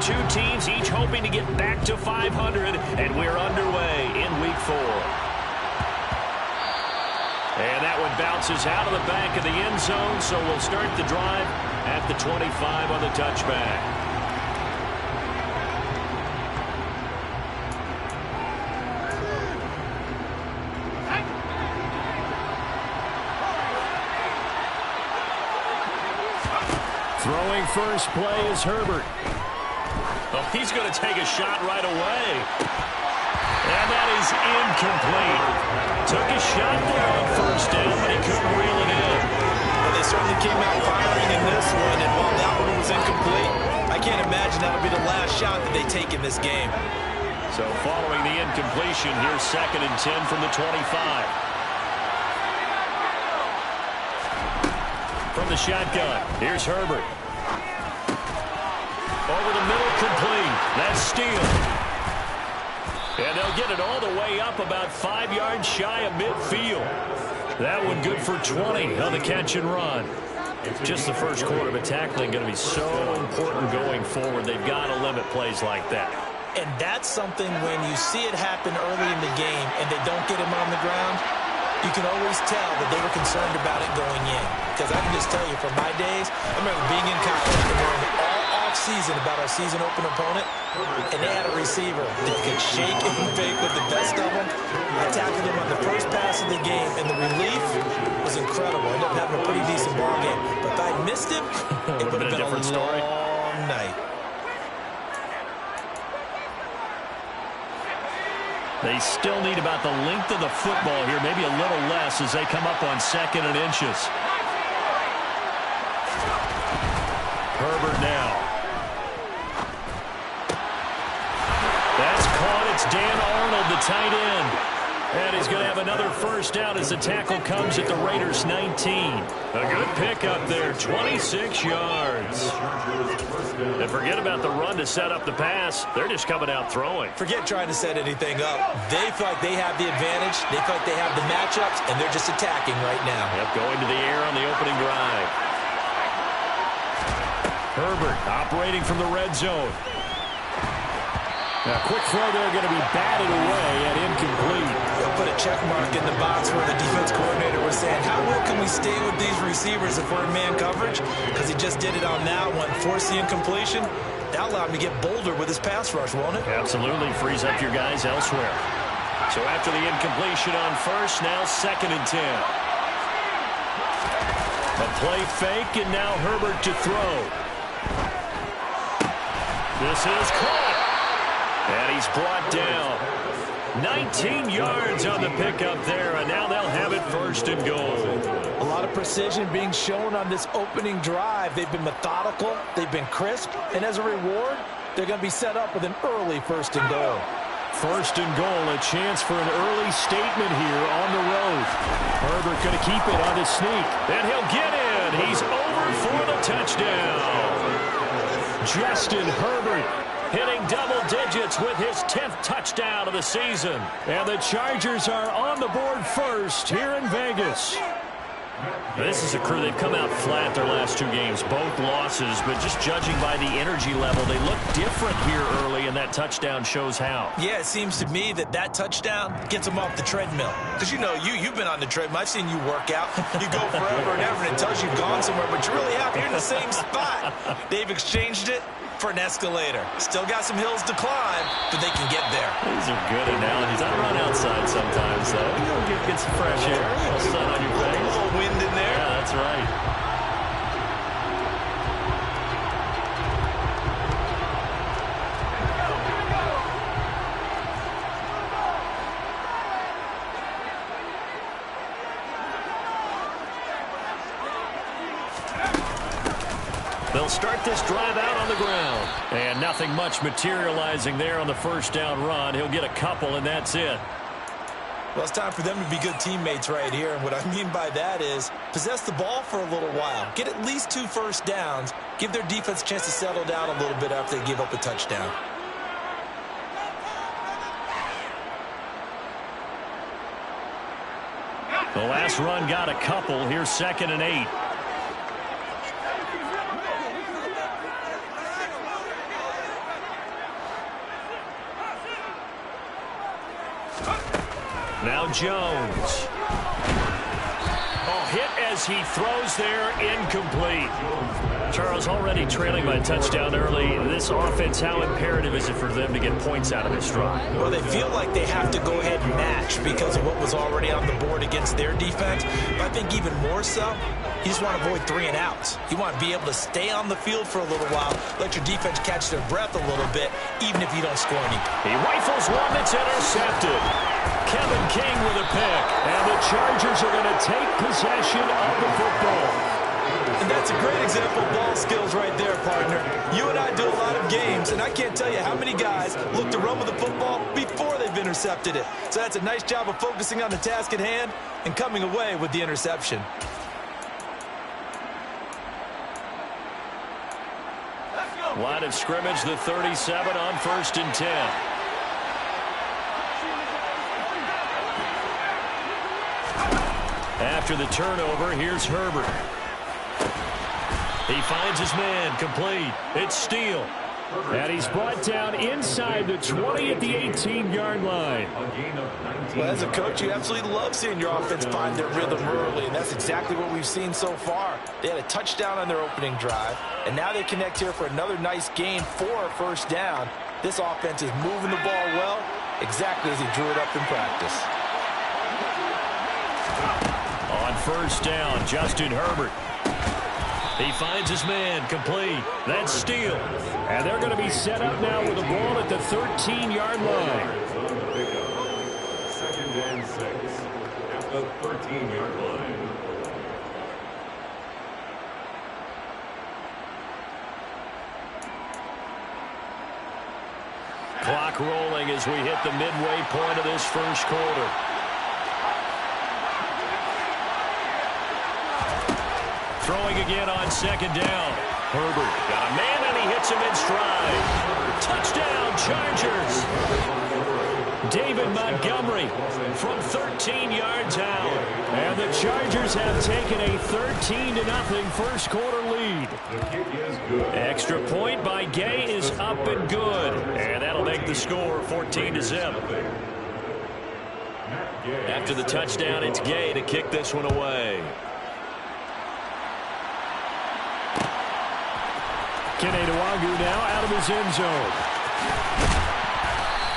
two teams each hoping to get back to 500, and we're underway in Week 4. And that one bounces out of the back of the end zone, so we'll start the drive at the 25 on the touchback. Throwing first play is Herbert. Oh, he's going to take a shot right away. And that is incomplete. Took a shot there on first down, but he couldn't reel it in. Well, they certainly came out firing in this one, and while that one was incomplete, I can't imagine that'll be the last shot that they take in this game. So following the incompletion, here's 2nd and 10 from the 25. From the shotgun, here's Herbert. Over the middle, complete. That's Steele. And they'll get it all the way up about 5 yards shy of midfield. That one good for 20 on the catch and run. Just the first quarter, but tackling going to be so important going forward. They've got to limit plays like that. And that's something when you see it happen early in the game and they don't get him on the ground, you can always tell that they were concerned about it going in. Because I can just tell you from my days, I remember being in college and knowing all off-season about our season-open opponent, and they had a receiver that could shake and bake with the best of them. I tackled him on the first pass of the game, and the relief was incredible. I ended up having a pretty decent ball game. But if I missed him, it would have been a different story. long night. They still need about the length of the football here, maybe a little less as they come up on 2nd and inches. Herbert now. That's caught. It's Dan Arnold, the tight end. And he's going to have another first down as the tackle comes at the Raiders' 19. A good pickup there, 26 yards. And forget about the run to set up the pass. They're just coming out throwing. Forget trying to set anything up. They feel like they have the advantage. They feel like they have the matchups, and they're just attacking right now. Yep, going to the air on the opening drive. Herbert operating from the red zone. Now, quick throw there going to be batted away and incomplete. They'll put a check mark in the box where the defense coordinator was saying, how well can we stay with these receivers if we're in man coverage? Because he just did it on that one, forced the incompletion. That allowed him to get bolder with his pass rush, won't it? Absolutely, frees up your guys elsewhere. So after the incompletion on first, now 2nd and 10. A play fake, and now Herbert to throw. This is caught. And he's brought down. 19 yards on the pickup there, and now they'll have it 1st and goal. A lot of precision being shown on this opening drive. They've been methodical, they've been crisp, and as a reward, they're going to be set up with an early 1st and goal. 1st and goal, a chance for an early statement here on the road. Herbert going to keep it on his sneak, and he'll get in. He's over for the touchdown. Justin Herbert hitting double digits with his 10th touchdown of the season. And the Chargers are on the board first here in Vegas. This is a crew, they've come out flat their last 2 games, both losses, but just judging by the energy level, they look different here early, and that touchdown shows how. Yeah, it seems to me that touchdown gets them off the treadmill. Because you know, you've been on the treadmill. I've seen you work out. You go forever and ever, and it tells you've gone somewhere, but you really haven't. You're in the same spot. They've exchanged it for an escalator. Still got some hills to climb, but they can get there. These are good analogies. I run outside sometimes, though. You know, get some fresh air, a little sun on your face. A little wind in there. Yeah, that's right. They'll start this drive out on the ground. And nothing much materializing there on the first down run. He'll get a couple, and that's it. Well, it's time for them to be good teammates right here. And what I mean by that is possess the ball for a little while. Get at least 2 first downs. Give their defense a chance to settle down a little bit after they give up a touchdown. The last run got a couple. Here's 2nd and 8. Now Jones. Oh, hit as he throws there, incomplete. Charles, already trailing by a touchdown early. This offense, how imperative is it for them to get points out of this drive? Well, they feel like they have to go ahead and match because of what was already on the board against their defense. But I think even more so, you just want to avoid 3 and outs. You want to be able to stay on the field for a little while, let your defense catch their breath a little bit, even if you don't score anything. He rifles one that's intercepted. Kevin King with a pick, and the Chargers are going to take possession of the football. And that's a great example of ball skills right there, partner. You and I do a lot of games, and I can't tell you how many guys look to run with the football before they've intercepted it. So that's a nice job of focusing on the task at hand and coming away with the interception. Line of scrimmage, the 37 on 1st and 10. After the turnover, here's Herbert. He finds his man, complete. It's Steele. And he's brought down inside the 20 at the 18-yard line. Well, as a coach, you absolutely love seeing your offense find their rhythm early, and that's exactly what we've seen so far. They had a touchdown on their opening drive, and now they connect here for another nice gain for a first down. This offense is moving the ball well, exactly as he drew it up in practice. On 1st down, Justin Herbert. He finds his man, complete. That's Steele. And they're going to be set up now with the ball at the 13-yard line. 2nd and 6 at the 13-yard line. Clock rolling as we hit the midway point of this first quarter. Throwing again on 2nd down. Herbert got a man and he hits him in stride. Touchdown, Chargers. David Montgomery from 13 yards out. And the Chargers have taken a 13-0 first quarter lead. Extra point by Gay is up and good. And that'll make the score 14-0. After the touchdown, it's Gay to kick this one away. Kene Nwangwu now out of his end zone.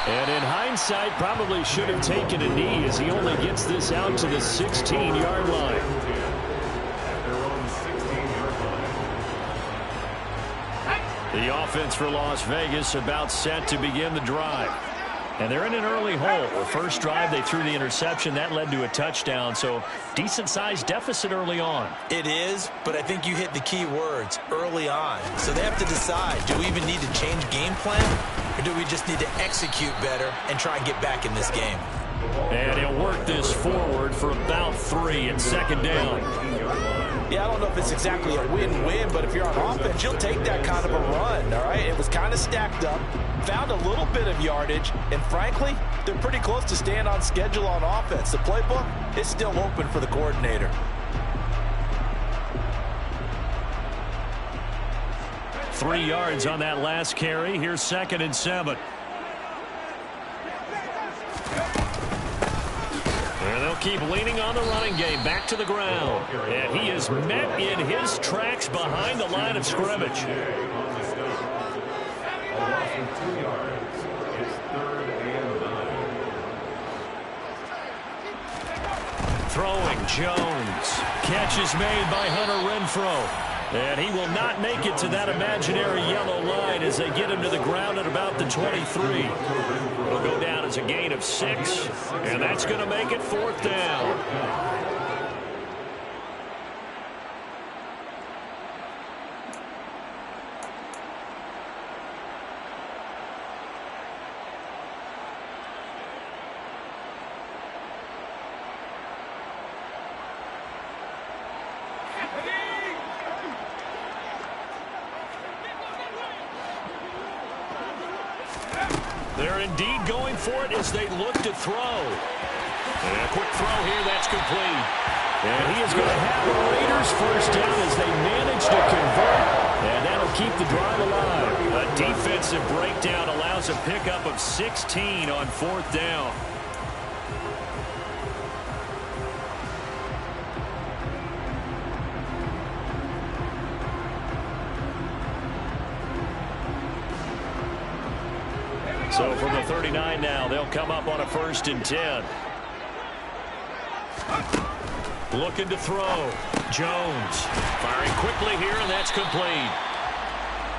And in hindsight, probably should have taken a knee as he only gets this out to the 16-yard line. The offense for Las Vegas about set to begin the drive. And they're in an early hole. The first drive, they threw the interception. That led to a touchdown, so decent-sized deficit early on. It is, but I think you hit the key words, early on. So they have to decide, do we even need to change game plan, or do we just need to execute better and try and get back in this game? And he'll work this forward for about 3 and 2nd down. Yeah, I don't know if it's exactly a win-win, but if you're on offense, you'll take that kind of a run, all right? It was kind of stacked up, found a little bit of yardage, and frankly, they're pretty close to staying on schedule on offense. The playbook is still open for the coordinator. Three yards on that last carry. Here's 2nd and 7. And they'll keep leaning on the running game back to the ground. And he is met in his tracks behind the line of scrimmage. Throwing Jones. Catch is made by Hunter Renfrow. And he will not make it to that imaginary yellow line as they get him to the ground at about the 23. It'll go down as a gain of 6, and that's going to make it 4th down. They're indeed going for it as they look to throw. And a quick throw here, that's complete. And he is going to have the Raiders first down as they manage to convert. And that'll keep the drive alive. A defensive breakdown allows a pickup of 16 on 4th down. So from the 39 now, they'll come up on a 1st and 10. Looking to throw. Jones firing quickly here, and that's complete.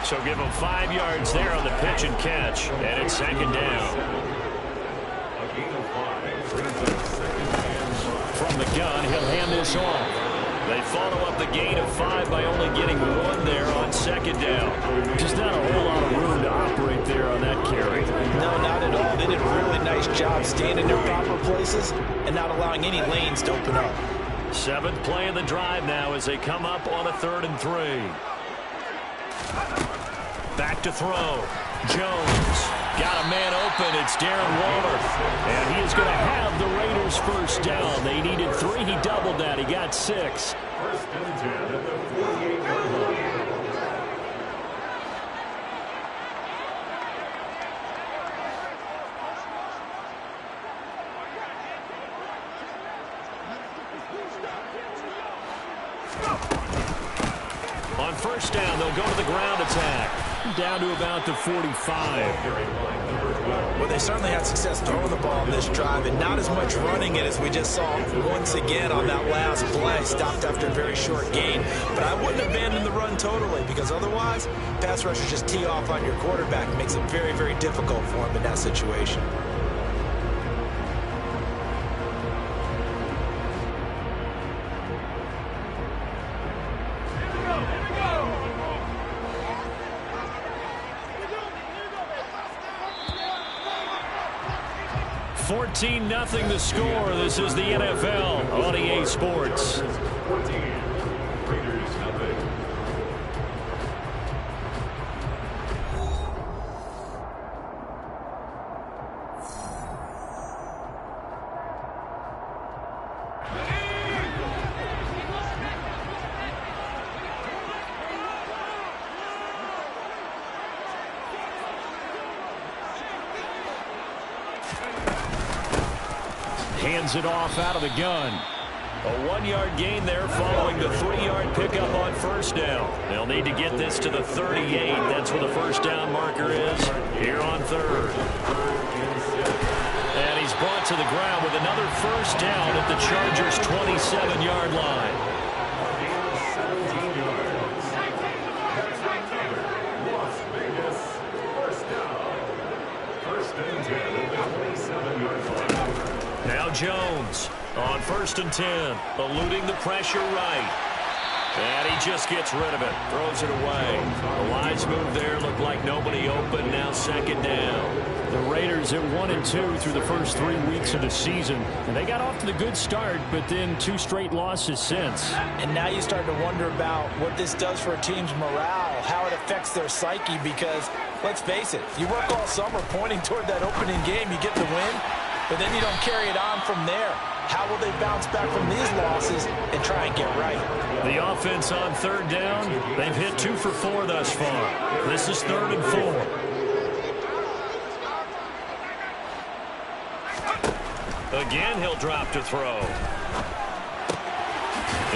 So give him 5 yards there on the pitch and catch, and it's 2nd down. A gain of 5 brings up 2nd and 5. From the gun, he'll hand this off. They follow up the gain of 5 by only getting 1 there on 2nd down. Just not a whole lot of room to operate there on that carry. No, not at all. They did a really nice job staying in their proper places and not allowing any lanes to open up. 7th play of the drive now as they come up on a 3rd and 3. Back to throw. Jones got a man open. It's Darren Waller. And he is going to have the Raiders 1st down. They needed 3. He doubled that. He got 6. 1st and 10 at the 48-yard line. On 1st down, they'll go to the ground attack. Down to about the 45. Well, they certainly had success throwing the ball on this drive and not as much running it as we just saw once again on that last play. Stopped after a very short gain. But I wouldn't abandon the run totally because otherwise, pass rushers just tee off on your quarterback. It makes it very, very difficult for him in that situation. Nothing the score. This is the NFL on EA Sports. 14. Raiders nothing. Hands it off out of the gun. A 1-yard gain there following the 3-yard pickup on 1st down. They'll need to get this to the 38. That's where the 1st down marker is here on 3rd. And he's brought to the ground with another 1st down at the Chargers' 27-yard line. 17 yards. Las Vegas. 1st down. 1st and 10 at the 27-yard line. Now Jones on 1st and 10, eluding the pressure right. And he just gets rid of it, throws it away. A wise move there, looked like nobody open, now 2nd down. The Raiders at 1-2 through the first 3 weeks of the season. And they got off to the good start, but then 2 straight losses since. And now you start to wonder about what this does for a team's morale, how it affects their psyche, because, let's face it, you work all summer pointing toward that opening game, you get the win, but then you don't carry it on from there. How will they bounce back from these losses and try and get right? The offense on 3rd down, they've hit 2 for 4 thus far. This is 3rd and 4. Again, he'll drop to throw.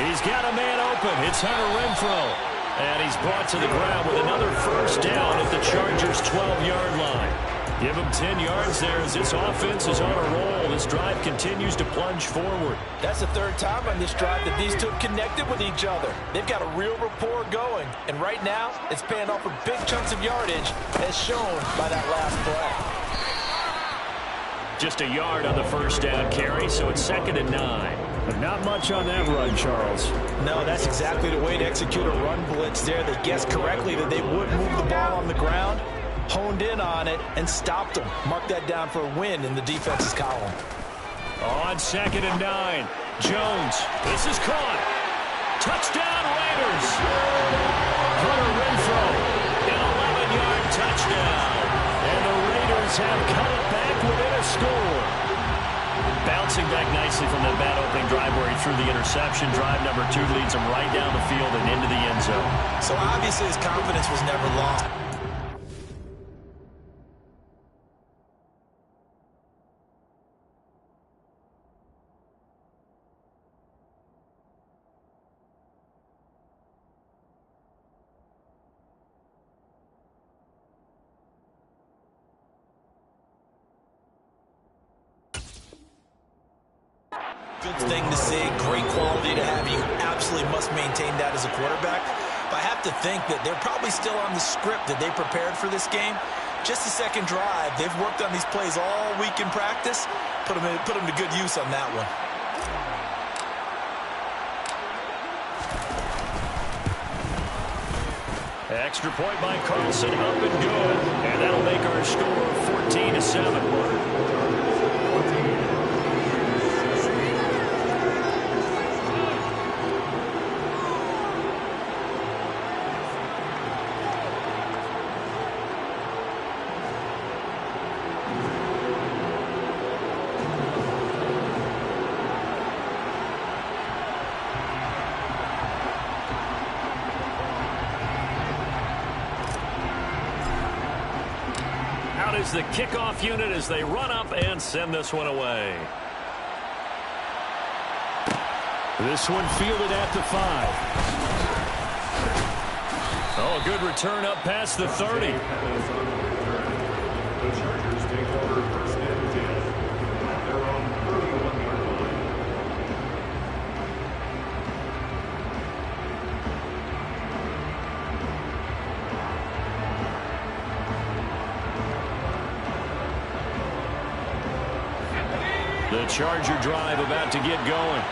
He's got a man open. It's Hunter Renfrow. And he's brought to the ground with another 1st down at the Chargers' 12-yard line. Give him 10 yards there as this offense is on a roll. This drive continues to plunge forward. That's the 3rd time on this drive that these two connected with each other. They've got a real rapport going. And right now, it's paying off with big chunks of yardage as shown by that last play. Just a yard on the 1st down carry, so it's 2nd and 9. But not much on that run, Charles. No, that's exactly the way to execute a run blitz there. They guessed correctly that they would move the ball on the ground, honed in on it, and stopped them. Mark that down for a win in the defense's column. On 2nd and 9, Jones. This is caught. Touchdown, Raiders. Hunter Renfrow, an 11-yard touchdown. And the Raiders have cut it back within a score. Bouncing back nicely from that bad opening drive where he threw the interception. Drive number 2 leads him right down the field and into the end zone. So obviously his confidence was never lost. Good thing to see, great quality to have. You absolutely must maintain that as a quarterback. But I have to think that they're probably still on the script that they prepared for this game. Just the second drive, they've worked on these plays all week in practice. Put them to good use on that one. Extra point by Carlson, up and good. And that'll make our score 14-7. Is the kickoff unit as they run up and send this one away. This one fielded at the 5. Oh, a good return up past the 30. The Chargers take over first and 10 at their own 31-yard line. The Charger drive about to get going.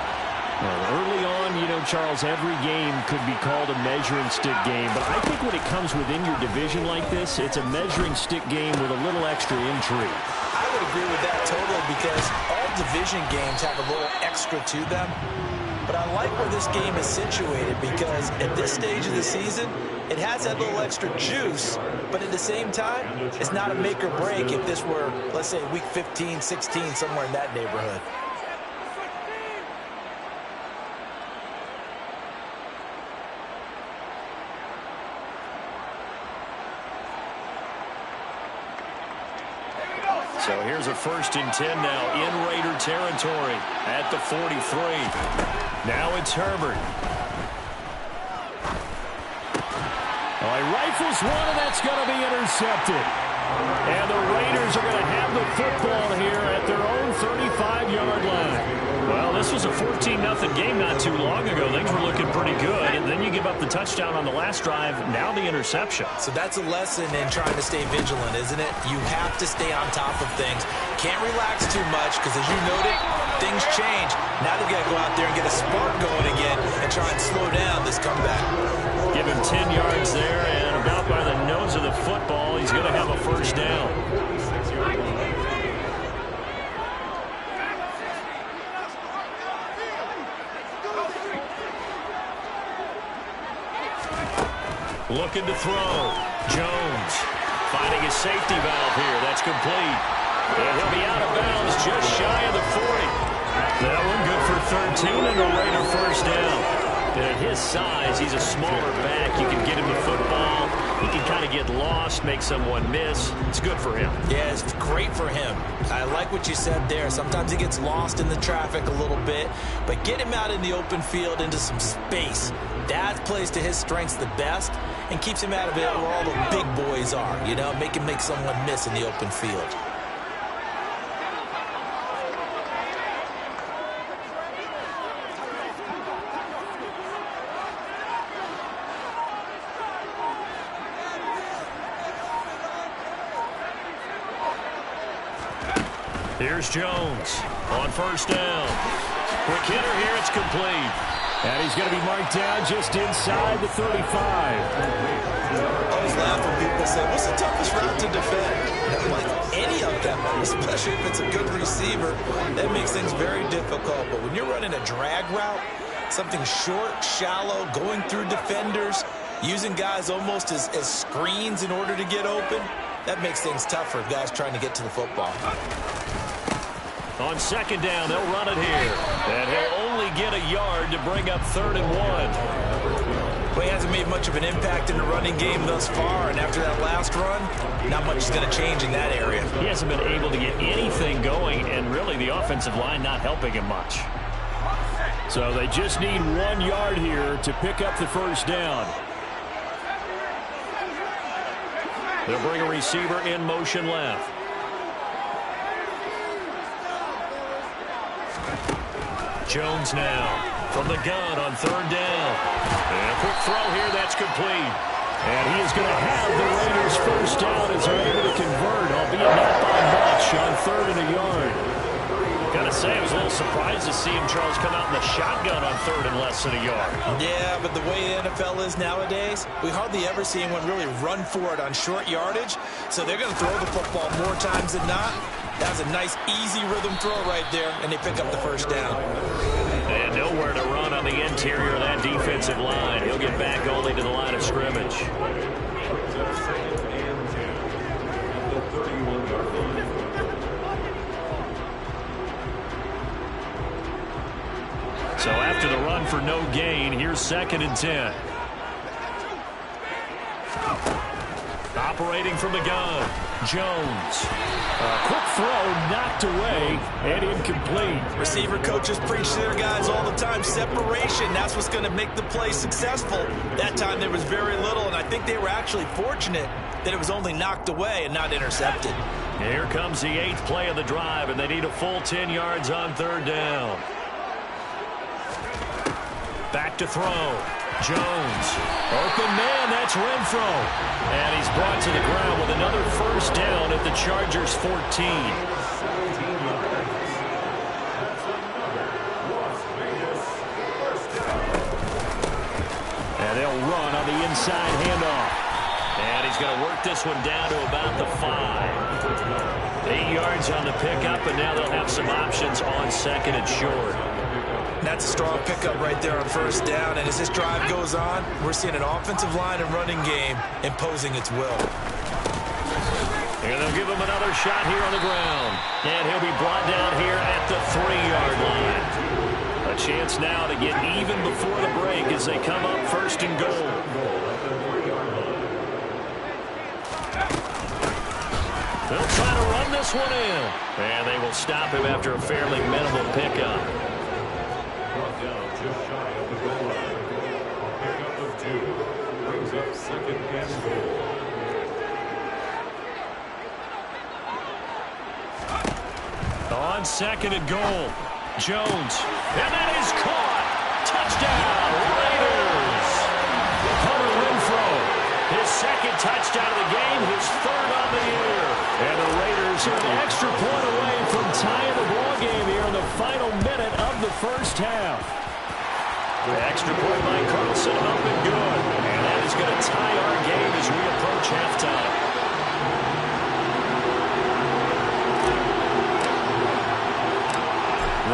Well, early on, you know, Charles, every game could be called a measuring stick game. But I think when it comes within your division like this, it's a measuring stick game with a little extra intrigue. I would agree with that totally because all division games have a little extra to them. But I like where this game is situated because at this stage of the season, it has that little extra juice, but at the same time, it's not a make or break if this were, let's say, week 15, 16, somewhere in that neighborhood. So here's a 1st and 10 now in Raider territory at the 43. Now it's Herbert. Oh, he rifles one, and that's going to be intercepted. And the Raiders are going to have the football here at their own 35-yard line. Well, this was a 14-0 game not too long ago. Things were looking pretty good, and then you give up the touchdown on the last drive, now the interception. So that's a lesson in trying to stay vigilant, isn't it? You have to stay on top of things. Can't relax too much because, as you noted, things change. Now they've got to go out there and get a spark going again and try and slow down this comeback. Give him 10 yards there, and about by the nose of the football, he's going to have a 1st down. Looking to throw. Jones finding his safety valve here. That's complete. And he'll be out of bounds just shy of the 40. That one good for 13 and a Raider 1st down. And at his size, he's a smaller back. You can get him the football. He can kind of get lost, make someone miss. It's good for him. Yeah, it's great for him. I like what you said there. Sometimes he gets lost in the traffic a little bit, but get him out in the open field into some space. That plays to his strengths the best and keeps him out of it where all the big boys are, you know, make him make someone miss in the open field. Here's Jones on 1st down. Quick hitter here, it's complete. And he's going to be marked down just inside the 35. I always laugh when people say, what's the toughest route to defend? Never like any of them, especially if it's a good receiver. That makes things very difficult. But when you're running a drag route, something short, shallow, going through defenders, using guys almost as screens in order to get open, that makes things tough for guys trying to get to the football. On 2nd down, they'll run it here. And he'll only get a yard to bring up 3rd and 1. Well, he hasn't made much of an impact in the running game thus far, and after that last run, not much is going to change in that area. He hasn't been able to get anything going, and really the offensive line not helping him much. So they just need 1 yard here to pick up the 1st down. They'll bring a receiver in motion left. Jones now from the gun on third down. And a quick throw here, that's complete. And he is going to have the Raiders first down as they're able to convert, albeit not by much, on 3rd and a yard. Gotta say, I was a little surprised to see him, Charles, come out in the shotgun on 3rd and less than a yard. Yeah, but the way the NFL is nowadays, we hardly ever see anyone really run for it on short yardage. So they're going to throw the football more times than not. That was a nice, easy rhythm throw right there, and they pick up the first down. And nowhere to run on the interior of that defensive line. He'll get back only to the line of scrimmage. So after the run for no gain, here's 2nd and 10. Operating from the gun, Jones. A quick throw knocked away and incomplete. Receiver coaches preach to their guys all the time. Separation, that's what's going to make the play successful. That time there was very little, and I think they were actually fortunate that it was only knocked away and not intercepted. Here comes the 8th play of the drive, and they need a full 10 yards on 3rd down. Back to throw. Jones. Open man, that's Renfro. And he's brought to the ground with another first down at the Chargers' 14. And they'll run on the inside handoff. And he's going to work this one down to about the 5. 8 yards on the pickup, and now they'll have some options on 2nd and short. That's a strong pickup right there on first down. And as this drive goes on, we're seeing an offensive line and running game imposing its will. And they'll give him another shot here on the ground. And he'll be brought down here at the 3-yard line. A chance now to get even before the break as they come up 1st and goal. They'll try to run this one in. And they will stop him after a fairly minimal pickup. Just shy of the goal line. A pickup of 2 brings up 2nd and goal. On 2nd and goal, Jones. And that is caught. Touchdown, Raiders. Hunter Renfro, his 2nd touchdown of the game, his 3rd on the year. And the Raiders are an extra point away from tying the ball game here in the final minute of the first half. The extra point by Carlson up and good. And that is going to tie our game as we approach halftime.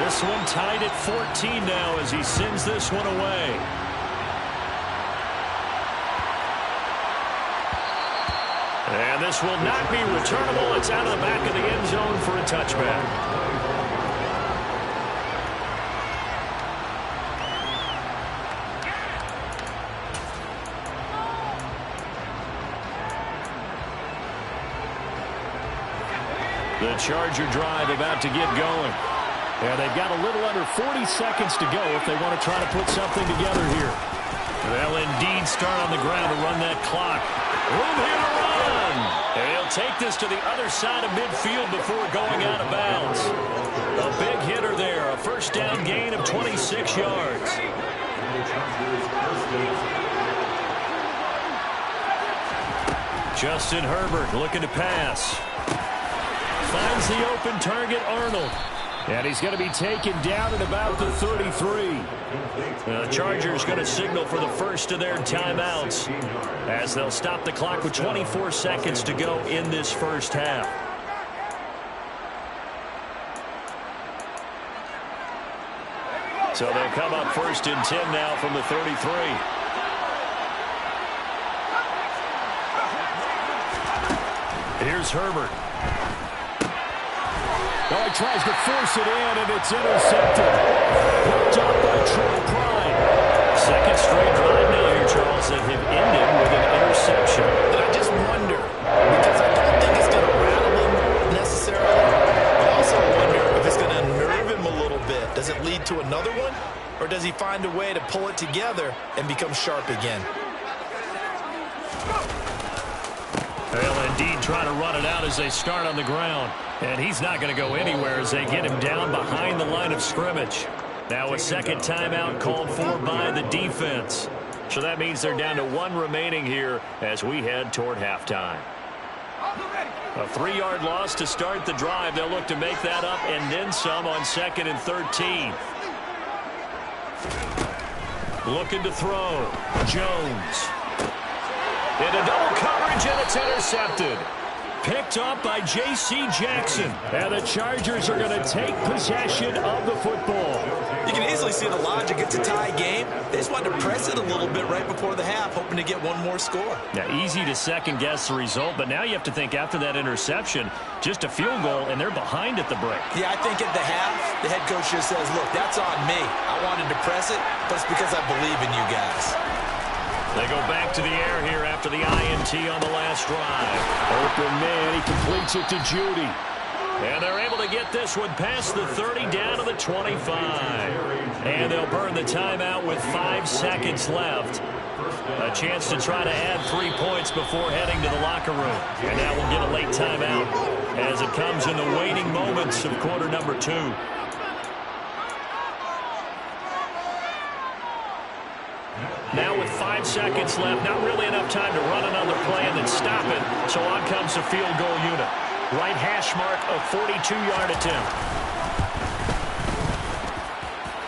This one tied at 14 now as he sends this one away. And this will not be returnable. It's out of the back of the end zone for a touchback. The Charger drive about to get going. And they've got a little under 40 seconds to go if they want to try to put something together here. They'll indeed start on the ground to run that clock. Room here to run. And he'll take this to the other side of midfield before going out of bounds. A big hitter there. A first down gain of 26 yards. Justin Herbert looking to pass. Finds the open target, Arnold. And he's going to be taken down at about the 33. The Chargers going to signal for the first of their timeouts as they'll stop the clock with 24 seconds to go in this first half. So they'll come up 1st and 10 now from the 33. Here's Herbert. Oh, he tries to force it in, and it's intercepted. Picked up by Troy Pride. 2nd straight drive now here, Charles, that have ended with an interception. And I just wonder, because I don't think it's going to rattle him necessarily. I also wonder if it's going to unnerve him a little bit. Does it lead to another one? Or does he find a way to pull it together and become sharp again? They'll indeed try to run it out as they start on the ground. And he's not going to go anywhere as they get him down behind the line of scrimmage. Now a second timeout called for by the defense. So that means they're down to 1 remaining here as we head toward halftime. A 3-yard loss to start the drive. They'll look to make that up and then some on 2nd and 13. Looking to throw. Jones. Into double coverage, and it's intercepted. Picked up by J.C. Jackson. And the Chargers are going to take possession of the football. You can easily see the logic. It's a tie game. They just wanted to press it a little bit right before the half, hoping to get one more score. Now, easy to second-guess the result, but now you have to think after that interception, just a field goal, and they're behind at the break. Yeah, I think at the half, the head coach just says, look, that's on me. I wanted to press it, but it's because I believe in you guys. They go back to the air here after the INT on the last drive. Open man, he completes it to Judy. And they're able to get this one past the 30 down to the 25. And they'll burn the timeout with 5 seconds left. A chance to try to add 3 points before heading to the locker room. And now we'll get a late timeout as it comes in the waning moments of quarter number 2. Now with 5 seconds left, not really enough time to run another play and then stop it. So on comes the field goal unit. Right hash mark, a 42-yard attempt.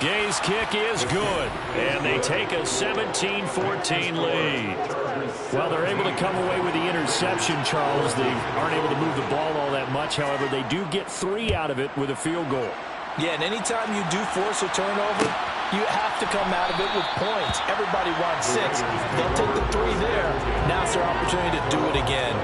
Gay's kick is good, and they take a 17-14 lead. Well, they're able to come away with the interception, Charles. They aren't able to move the ball all that much. However, they do get 3 out of it with a field goal. Yeah, and anytime you do force a turnover, you have to come out of it with points. Everybody wants 6. They'll take the 3 there. Now it's their opportunity to do it again.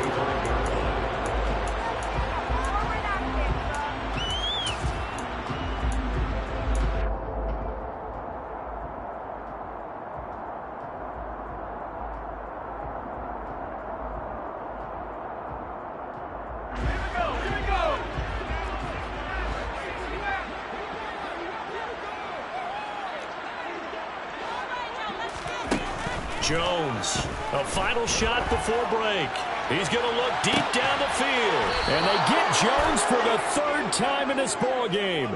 Jones, a final shot before break. He's going to look deep down the field. And they get Jones for the 3rd time in this ball game.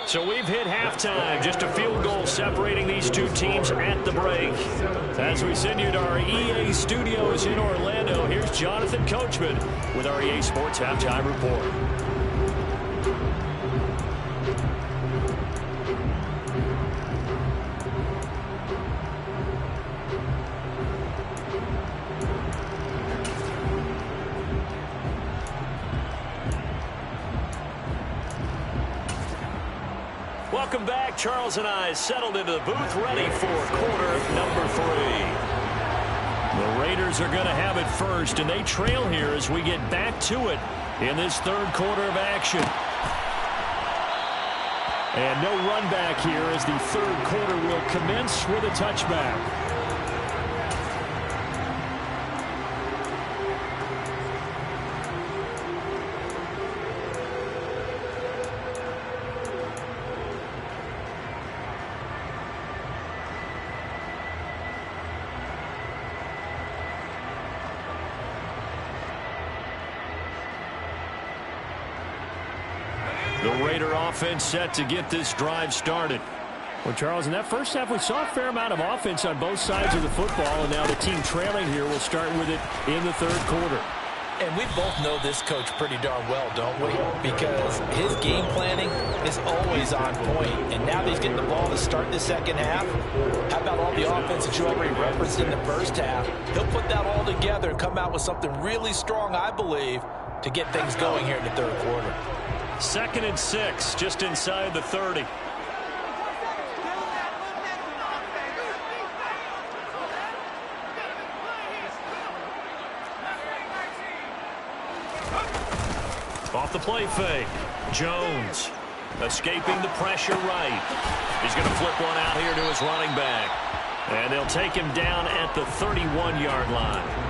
So we've hit halftime. Just a field goal separating these 2 teams at the break. As we send you to our EA studios in Orlando, here's Jonathan Coachman with our EA Sports Halftime Report. Welcome back. Charles and I settled into the booth, ready for quarter number 3. The Raiders are going to have it first, and they trail here as we get back to it in this 3rd quarter of action. And no run back here as the 3rd quarter will commence with a touchback. The Raider offense set to get this drive started. Well, Charles, in that first half, we saw a fair amount of offense on both sides of the football, and now the team trailing here will start with it in the 3rd quarter. And we both know this coach pretty darn well, don't we? Because his game planning is always on point. And now that he's getting the ball to start the 2nd half, how about all the offense that you already referenced in the first half? He'll put that all together and come out with something really strong, I believe, to get things going here in the 3rd quarter. 2nd and 6, just inside the 30. Off the play fake. Jones escaping the pressure right. He's going to flip one out here to his running back. And they'll take him down at the 31-yard line.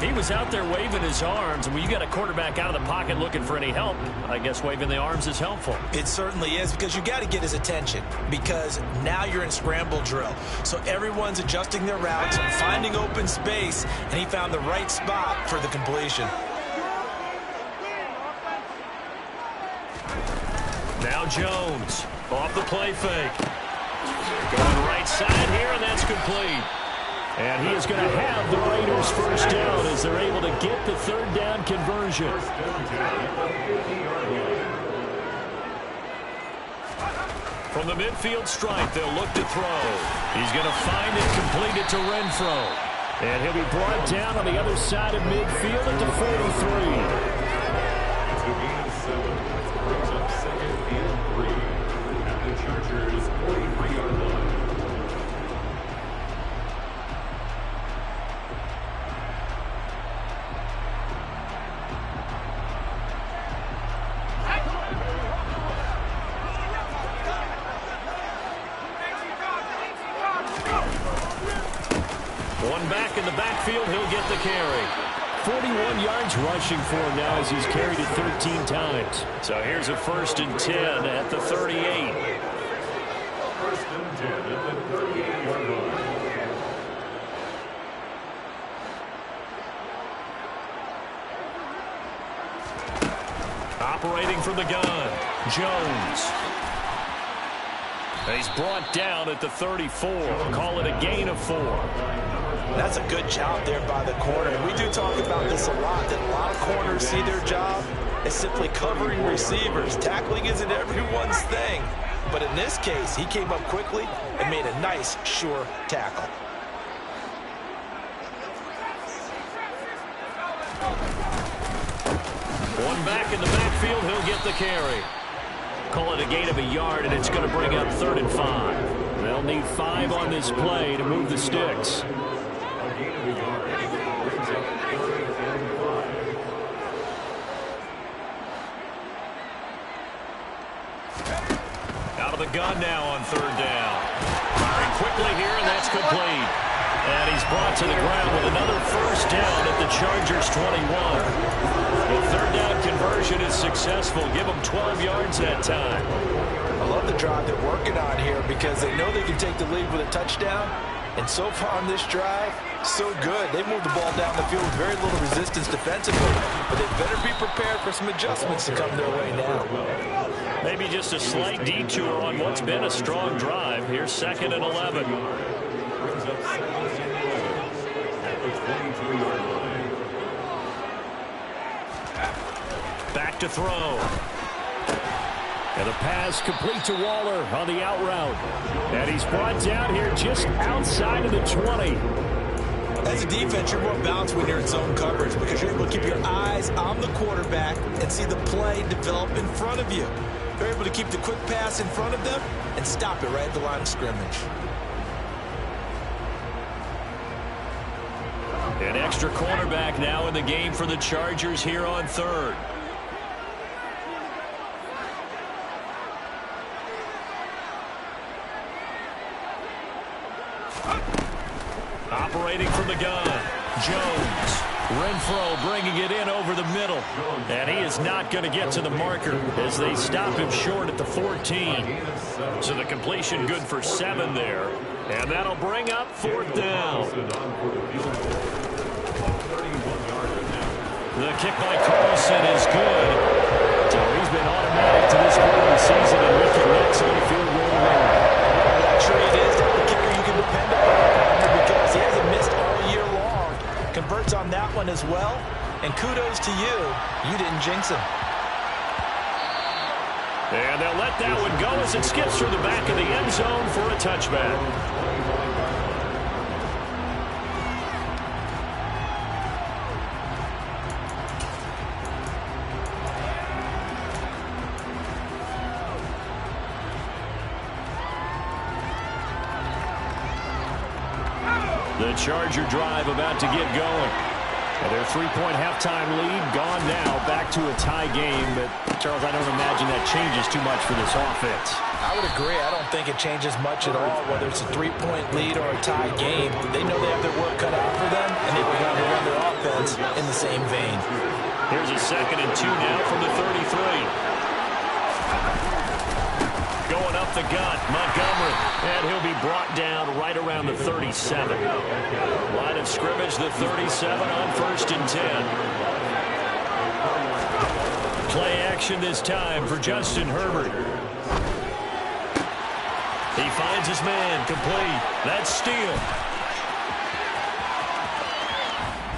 He was out there waving his arms, and when you got a quarterback out of the pocket looking for any help, I guess waving the arms is helpful. It certainly is, because you got to get his attention, because now you're in scramble drill. So everyone's adjusting their routes, finding open space, and he found the right spot for the completion. Jones off the play fake. Going right side here, and that's complete. And he is going to have the Raiders first down as they're able to get the third down conversion. From the midfield stripe, they'll look to throw. He's going to find it, complete it to Renfro. And he'll be brought down on the other side of midfield at the 43. It's a gain of 7. Brings up second and 3 at the Chargers' 43-yard line. One back in the backfield, he'll get the carry. 41 yards rushing for him now as he's carried it 13 times. So here's a 1st and 10 at the 38. 1st and 10 at the 38-yard line. Operating from the gun, Jones. He's brought down at the 34. Call it a gain of 4. That's a good job there by the corner. We do talk about this a lot, that a lot of corners see their job as simply covering receivers. Tackling isn't everyone's thing. But in this case, he came up quickly and made a nice, sure tackle. One back in the backfield, he'll get the carry. Call it a gain of a yard, and it's going to bring up 3rd and 5. They'll need 5 on this play to move the sticks. A gain of a yard. Brings up 3rd and 5. Out of the gun now on 3rd down. Firing quickly here, and that's complete. And he's brought to the ground with another 1st down at the Chargers' 21. The 3rd down conversion is successful. Give them 12 yards that time. I love the drive they're working on here because they know they can take the lead with a touchdown. And so far on this drive, so good. They moved the ball down the field with very little resistance defensively. But they better be prepared for some adjustments to come their way now. Maybe just a slight detour on what's been a strong drive. Here's 2nd and 11. Brings up 2nd and 11 at the 22-yard line. Back to throw. And the pass complete to Waller on the out route. And he's brought down here just outside of the 20. As a defense, you're more balanced when you're in zone coverage because you're able to keep your eyes on the quarterback and see the play develop in front of you. You're able to keep the quick pass in front of them and stop it right at the line of scrimmage. An extra cornerback now in the game for the Chargers here on 3rd. Operating from the gun, Jones. Renfro bringing it in over the middle. And he is not going to get to the marker as they stop him short at the 14. So the completion good for 7 there. And that'll bring up 4th down. The kick by Carlson is good. So he's been automatic to this point of the season, and we can next on the field goal line. That trade is the kicker you can depend upon because he hasn't missed all year long. Converts on that one as well. And kudos to you. You didn't jinx him. And they'll let that one go as it skips through the back of the end zone for a touchback. The Charger drive about to get going. And their 3-point halftime lead gone now, back to a tie game. But, Charles, I don't imagine that changes too much for this offense. I would agree. I don't think it changes much at all, whether it's a 3-point lead or a tie game. They know they have their work cut out for them, and they've begun to run their offense in the same vein. Here's a 2nd and 2 now from the 33. Going up the gut, Montgomery. And he'll be brought down right around the 37. Line of scrimmage, the 37 on 1st and 10. Play action this time for Justin Herbert. He finds his man, complete. That's steal.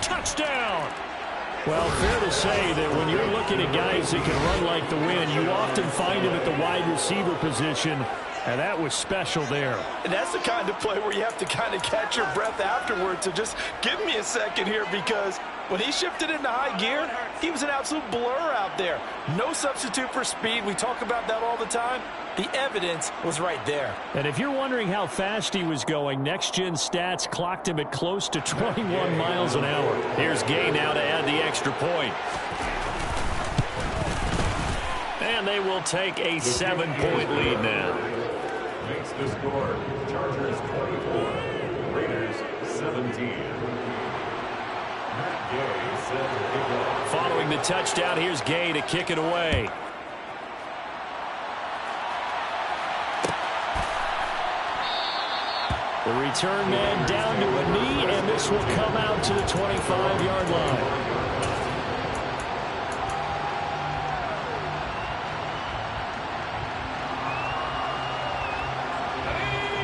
Touchdown. Well, fair to say that when you're looking at guys that can run like the wind, you often find them at the wide receiver position, and that was special there. And that's the kind of play where you have to kind of catch your breath afterwards. So just give me a second here, because when he shifted into high gear, he was an absolute blur out there. No substitute for speed. We talk about that all the time. The evidence was right there. And if you're wondering how fast he was going, next-gen stats clocked him at close to 21 miles an hour. Here's Gay now to add the extra point. And they will take a 7-point lead now. Makes the score Chargers 24, Raiders 17. Matt Gay set to kick off. Following the touchdown, here's Gay to kick it away. The return man down to a knee, and this will come out to the 25-yard line.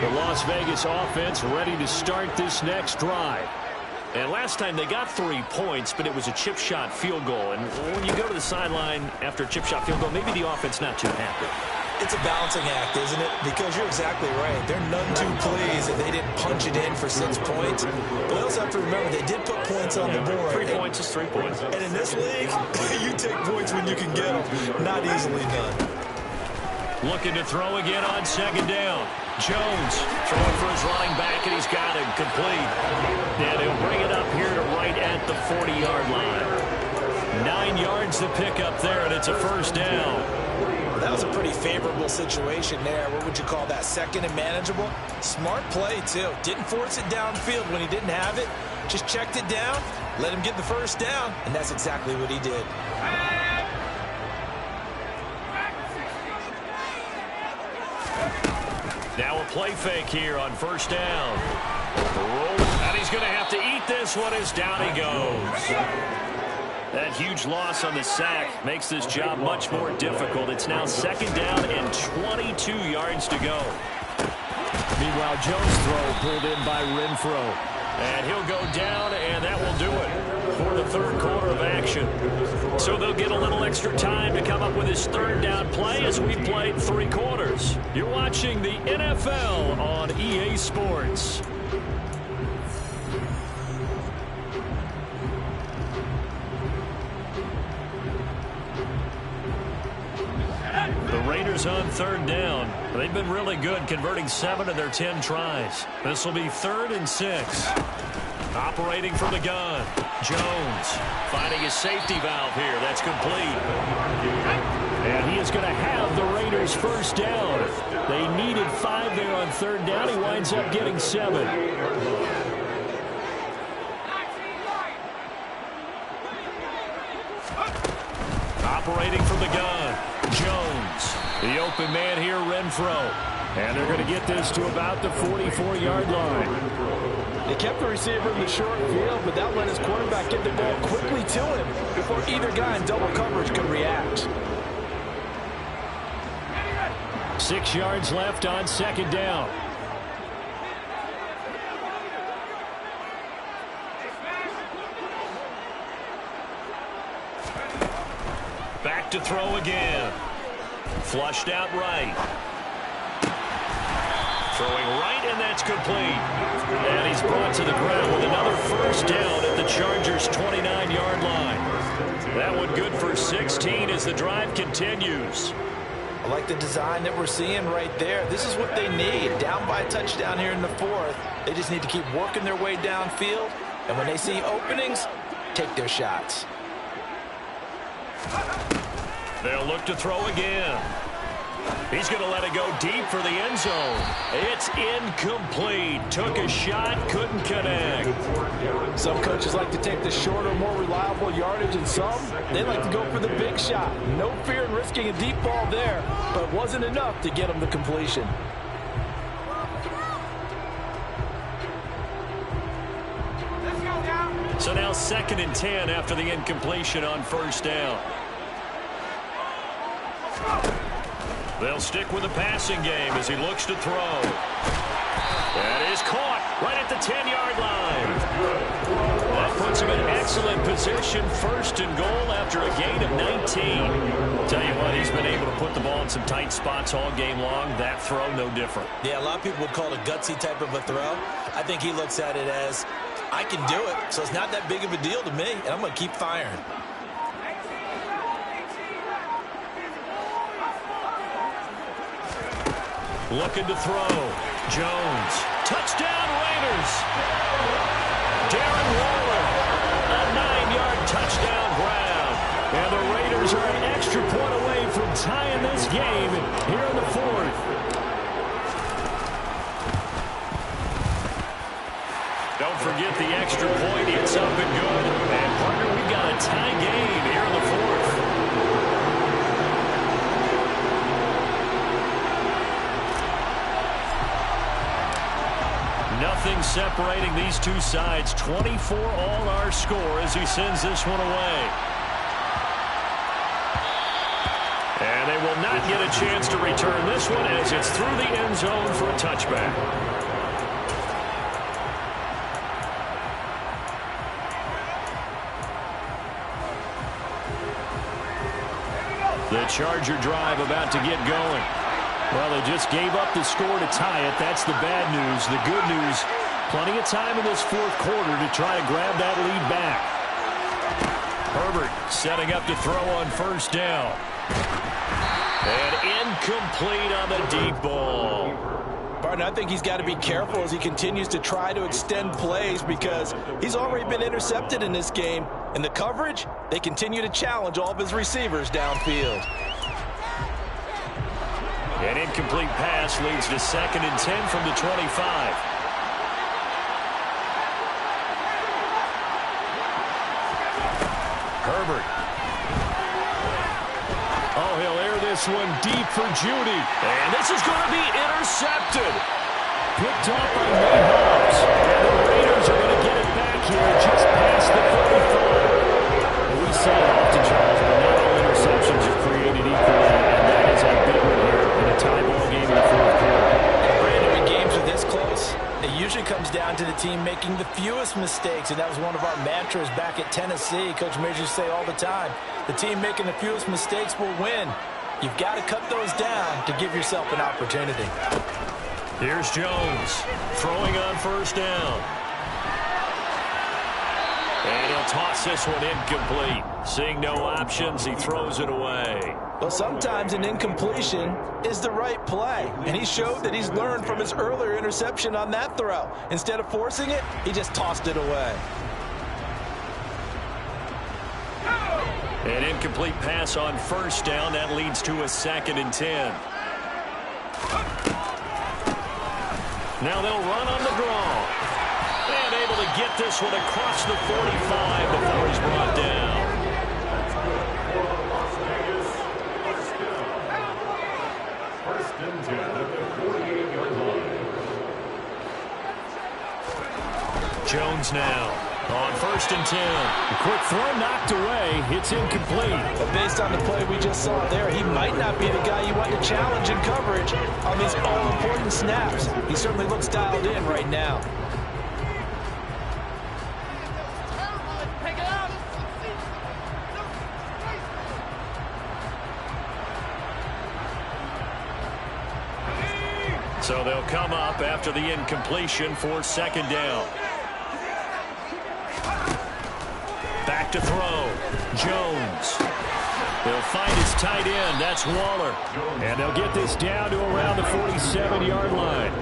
The Las Vegas offense ready to start this next drive. And last time they got 3 points, but it was a chip shot field goal. And when you go to the sideline after a chip shot field goal, maybe the offense not too happy. It's a balancing act, isn't it? Because you're exactly right. They're none too pleased that they didn't punch it in for 6 points. But we also have to remember they did put points on the board. 3 points is 3 points. And in this league, you take points when you can get them. Not easily done. Looking to throw again on second down. Jones throwing for his running back, and he's got it complete. And he'll bring it up here to right at the 40-yard line. 9 yards to pick up there, and it's a first down. That was a pretty favorable situation there. What would you call that? Second and manageable? Smart play, too. Didn't force it downfield when he didn't have it. Just checked it down, let him get the first down, and that's exactly what he did. Now a play fake here on first down. And he's going to have to eat this one as down he goes. That huge loss on the sack makes this job much more difficult. It's now second down and 22 yards to go. Meanwhile, Jones' throw pulled in by Renfro. And he'll go down, and that will do it for the third quarter of action. So they'll get a little extra time to come up with his third down play as we played 3 quarters. You're watching the NFL on EA Sports. The Raiders on third down. They've been really good, converting 7 of their 10 tries. This will be 3rd and 6. Operating from the gun. Jones finding his safety valve here. That's complete. And he is going to have the Raiders first down. They needed 5 there on third down. He winds up getting 7. Operating from the gun. Jones. The open man here, Renfro. And they're going to get this to about the 44-yard line. They kept the receiver in the short field, but that let his quarterback get the ball quickly to him before either guy in double coverage could react. 6 yards left on second down. Back to throw again. Flushed out right. Throwing right, and that's complete. And he's brought to the ground with another first down at the Chargers' 29-yard line. That one good for 16 as the drive continues. I like the design that we're seeing right there. This is what they need. Down by a touchdown here in the 4th. They just need to keep working their way downfield. And when they see openings, take their shots. They'll look to throw again. He's going to let it go deep for the end zone. It's incomplete. Took a shot, couldn't connect. Some coaches like to take the shorter, more reliable yardage, and some, they like to go for the big shot. No fear in risking a deep ball there, but it wasn't enough to get them the completion. So now 2nd and 10 after the incompletion on first down. They'll stick with the passing game as he looks to throw. That is caught right at the 10-yard line. That puts him in excellent position, first and goal after a gain of 19. Tell you what, he's been able to put the ball in some tight spots all game long. That throw, no different. Yeah, a lot of people would call it a gutsy type of a throw. I think he looks at it as, I can do it, so it's not that big of a deal to me, and I'm going to keep firing. Looking to throw. Jones. Touchdown, Raiders. Darren Waller. A 9-yard touchdown grab. And the Raiders are an extra point away from tying this game here in the fourth. Don't forget the extra point. It's up and good. And, partner, we've got a tie game here in the fourth. Nothing separating these two sides. 24 all our score as he sends this one away. And they will not get a chance to return this one as it's through the end zone for a touchback. The Charger drive about to get going. Well, they just gave up the score to tie it. That's the bad news. The good news, plenty of time in this fourth quarter to try to grab that lead back. Herbert setting up to throw on first down. And incomplete on the deep ball. Barton, I think he's got to be careful as he continues to try to extend plays because he's already been intercepted in this game. And the coverage, they continue to challenge all of his receivers downfield. An incomplete pass leads to 2nd and 10 from the 25. Herbert. Oh, he'll air this one deep for Judy. And this is going to be intercepted. Picked off by Nate Hobbs. And the Raiders are going to get it back here just past the 35. And we say it often, Charles, but not all interceptions are created equally. And that is a big one here in a tie ball game in the fourth quarter. Brandon, when games are this close, it usually comes down to the team making the fewest mistakes, and that was one of our mantras back at Tennessee. Coach Majors say all the time, the team making the fewest mistakes will win. You've got to cut those down to give yourself an opportunity. Here's Jones throwing on first down. And he'll toss this one incomplete. Seeing no options, he throws it away. Well, sometimes an incompletion is the right play, and he showed that he's learned from his earlier interception on that throw. Instead of forcing it, he just tossed it away. An incomplete pass on first down. That leads to a 2nd and 10. Now they'll run on the draw. And able to get this one across the 45 before he's brought down. First and 10 at the 48-yard line. Jones now on 1st and 10. A quick throw knocked away. It's incomplete. But based on the play we just saw there, he might not be the guy you want to challenge in coverage on these all-important snaps. He certainly looks dialed in right now. So they'll come up after the incompletion for 2nd down. Back to throw. Jones. They'll find his tight end. That's Waller. And they'll get this down to around the 47-yard line.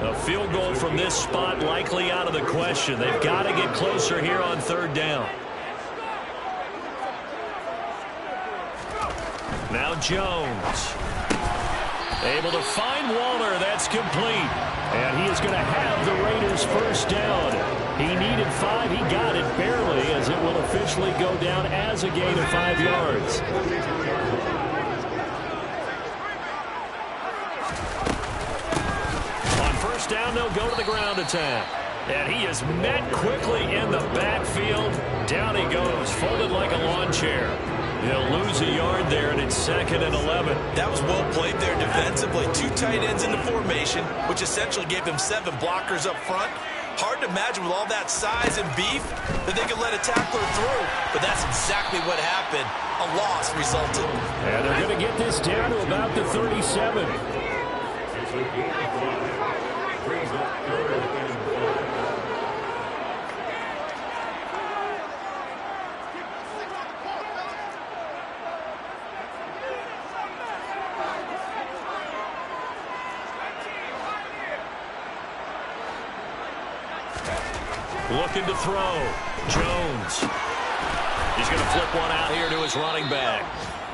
A field goal from this spot likely out of the question. They've got to get closer here on 3rd down. Now Jones. Able to find Waller. That's complete. And he is going to have the Raiders first down. He needed 5. He got it barely as it will officially go down as a gain of 5 yards. On first down, they'll go to the ground attack. And he is met quickly in the backfield. Down he goes, folded like a lawn chair. He'll lose a yard there, and it's 2nd and 11. That was well played there defensively. 2 tight ends in the formation, which essentially gave them 7 blockers up front. Hard to imagine with all that size and beef that they could let a tackler through. But that's exactly what happened. A loss resulted. And they're going to get this down to about the 37. Brings up 3rd and 4. Looking to throw. Jones. He's going to flip one out here to his running back.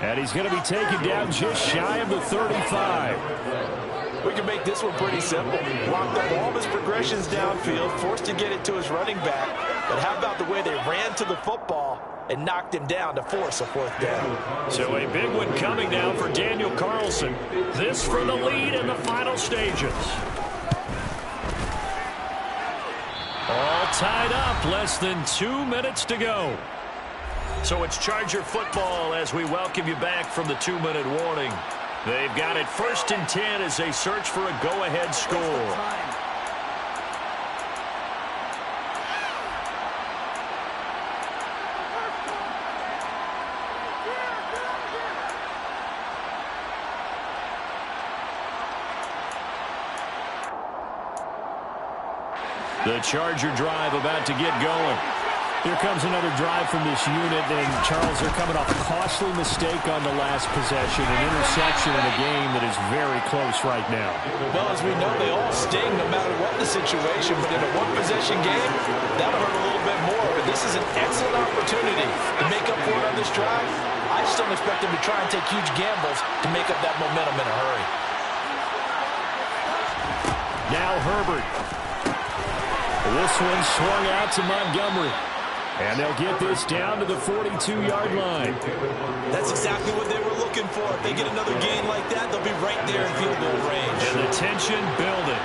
And he's going to be taken down just shy of the 35. We can make this one pretty simple. Blocked up all of his progressions downfield, forced to get it to his running back. But how about the way they ran to the football and knocked him down to force a 4th down? So a big one coming now for Daniel Carlson. This for the lead in the final stages. All tied up, less than 2 minutes to go. So it's Charger football as we welcome you back from the 2-minute warning. They've got it 1st and 10 as they search for a go-ahead score. The Charger drive about to get going. Here comes another drive from this unit, and Charles, they're coming off a costly mistake on the last possession, an interception in a game that is very close right now. Well, as we know, they all sting no matter what the situation, but in a one-possession game, that'll hurt a little bit more. But this is an excellent opportunity to make up for it on this drive. I just don't expect them to try and take huge gambles to make up that momentum in a hurry. Now Herbert. This one swung out to Montgomery. And they'll get this down to the 42-yard line. That's exactly what they were looking for. If they get another gain like that, they'll be right there in field goal range. And the tension building.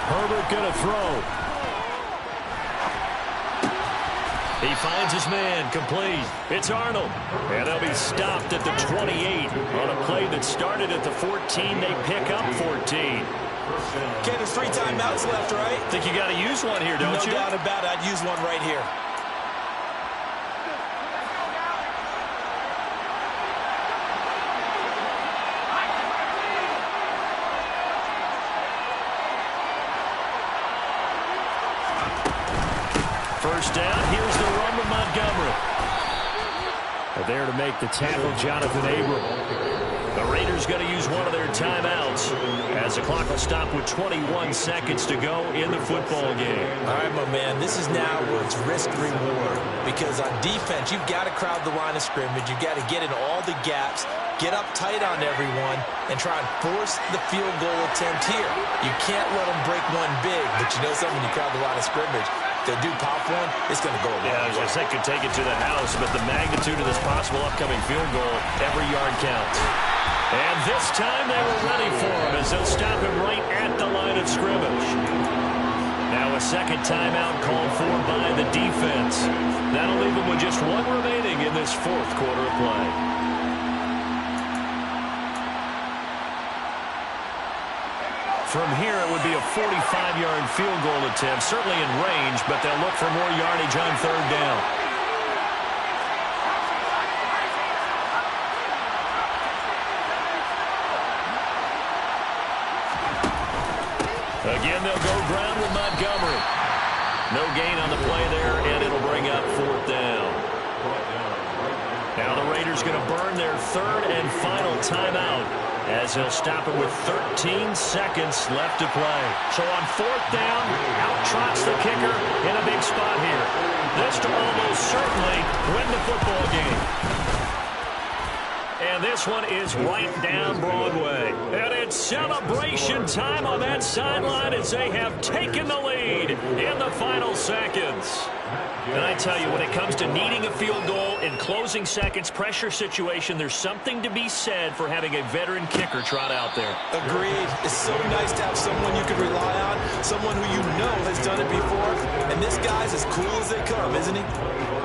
Herbert going to throw. He finds his man, complete. It's Arnold. And they'll be stopped at the 28 on a play that started at the 14. They pick up 14. Ken, there's 3 timeouts left, right? Think you got to use one here, don't you? No doubt about it. I'd use one right here. First down, here's the run with Montgomery. They're there to make the tackle, Jonathan Abram. The Raiders going to use one of their timeouts as the clock will stop with 21 seconds to go in the football game. All right, my man, this is now where it's risk-reward. Because on defense, you've got to crowd the line of scrimmage. You've got to get in all the gaps, get up tight on everyone, and try and force the field goal attempt here. You can't let them break one big, but you know something, when you crowd the line of scrimmage, if they do pop one, it's going to go away. Yeah, I was going to say, could take it to the house, but the magnitude of this possible upcoming field goal, every yard counts. And this time they were ready for him as they'll stop him right at the line of scrimmage. Now a second timeout called for by the defense. That'll leave them with just one remaining in this 4th quarter of play. From here, it would be a 45-yard field goal attempt, certainly in range, but they'll look for more yardage on 3rd down. Again, they'll go ground with Montgomery. No gain on the play there, and it'll bring up 4th down. Now the Raiders going to burn their 3rd and final timeout as they'll stop it with 13 seconds left to play. So on 4th down, out trots the kicker in a big spot here. This to almost certainly win the football game. And this one is right down Broadway. And it's celebration time on that sideline as they have taken the lead in the final seconds. And I tell you, when it comes to needing a field goal in closing seconds, pressure situation, there's something to be said for having a veteran kicker trot out there. Agreed. It's so nice to have someone you can rely on, someone who you know has done it before. And this guy's as cool as they come, isn't he?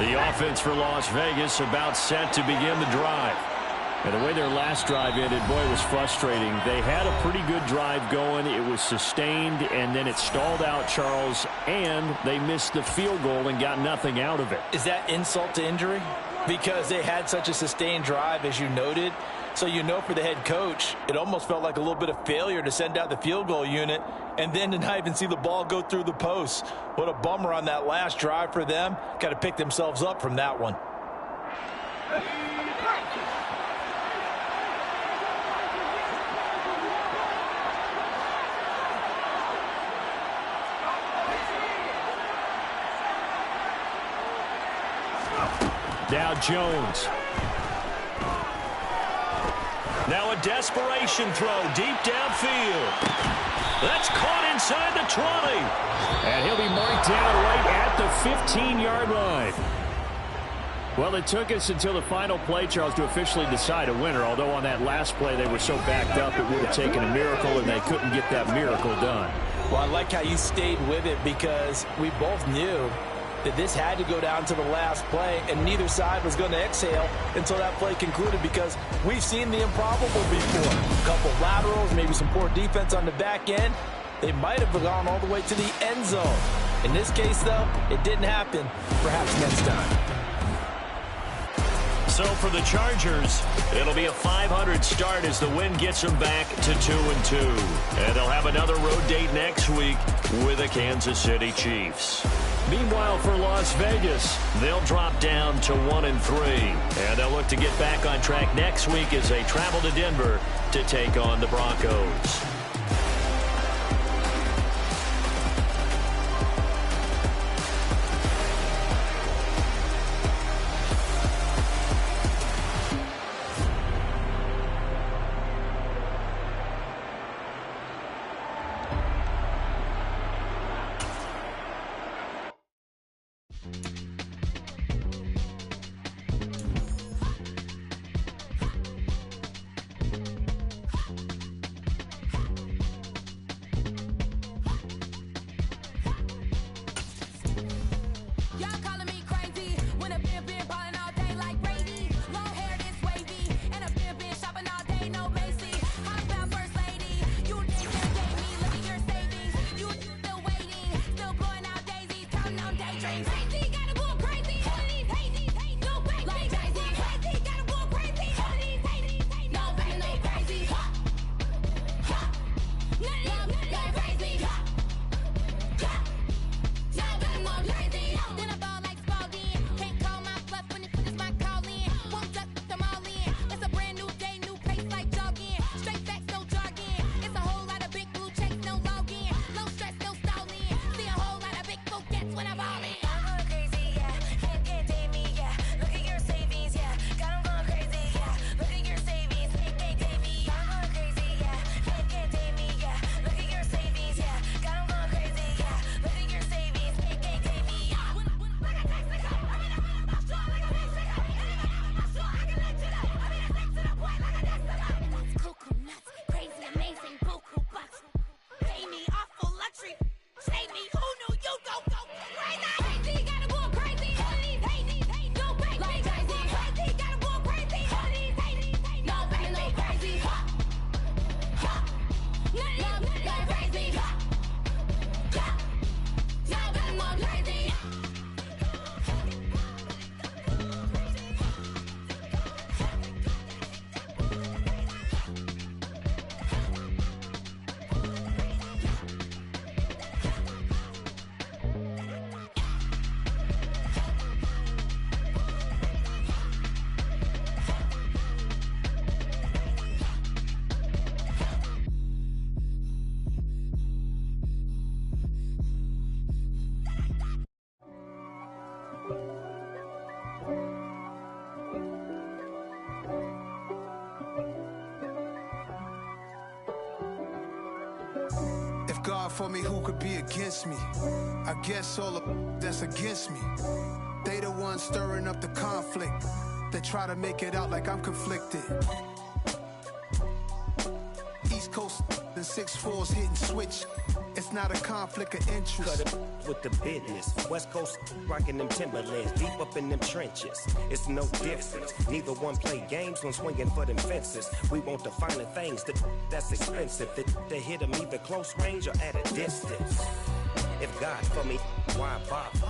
The offense for Las Vegas about set to begin the drive. And the way their last drive ended, boy, it was frustrating. They had a pretty good drive going. It was sustained, and then it stalled out, Charles, and they missed the field goal and got nothing out of it. Is that insult to injury? Because they had such a sustained drive, as you noted. So you know for the head coach, it almost felt like a little bit of failure to send out the field goal unit and then to not even see the ball go through the post. What a bummer on that last drive for them. Got to pick themselves up from that one. Now Jones. Now a desperation throw deep downfield. That's caught inside the 20. And he'll be marked down right at the 15-yard line. Well, it took us until the final play, Charles, to officially decide a winner, although on that last play they were so backed up it would have taken a miracle, and they couldn't get that miracle done. Well, I like how you stayed with it because we both knew that this had to go down to the last play, and neither side was going to exhale until that play concluded because we've seen the improbable before. A couple laterals, maybe some poor defense on the back end. They might have gone all the way to the end zone. In this case, though, it didn't happen. Perhaps next time. So for the Chargers, it'll be a 500 start as the win gets them back to 2-2. And they'll have another road date next week with the Kansas City Chiefs. Meanwhile, for Las Vegas, they'll drop down to 1-3. And they'll look to get back on track next week as they travel to Denver to take on the Broncos. If God for me, who could be against me? I guess all the that's against me. They the ones stirring up the conflict. They try to make it out like I'm conflicted. East Coast and 6'4's hitting switch. It's not a conflict of interest. Cut it with the business. West Coast rocking them Timberlands, deep up in them trenches. It's no difference. Neither one play games when swinging for them fences. We want the finer things that's expensive. They hit them either close range or at a distance. If God for me, why bother?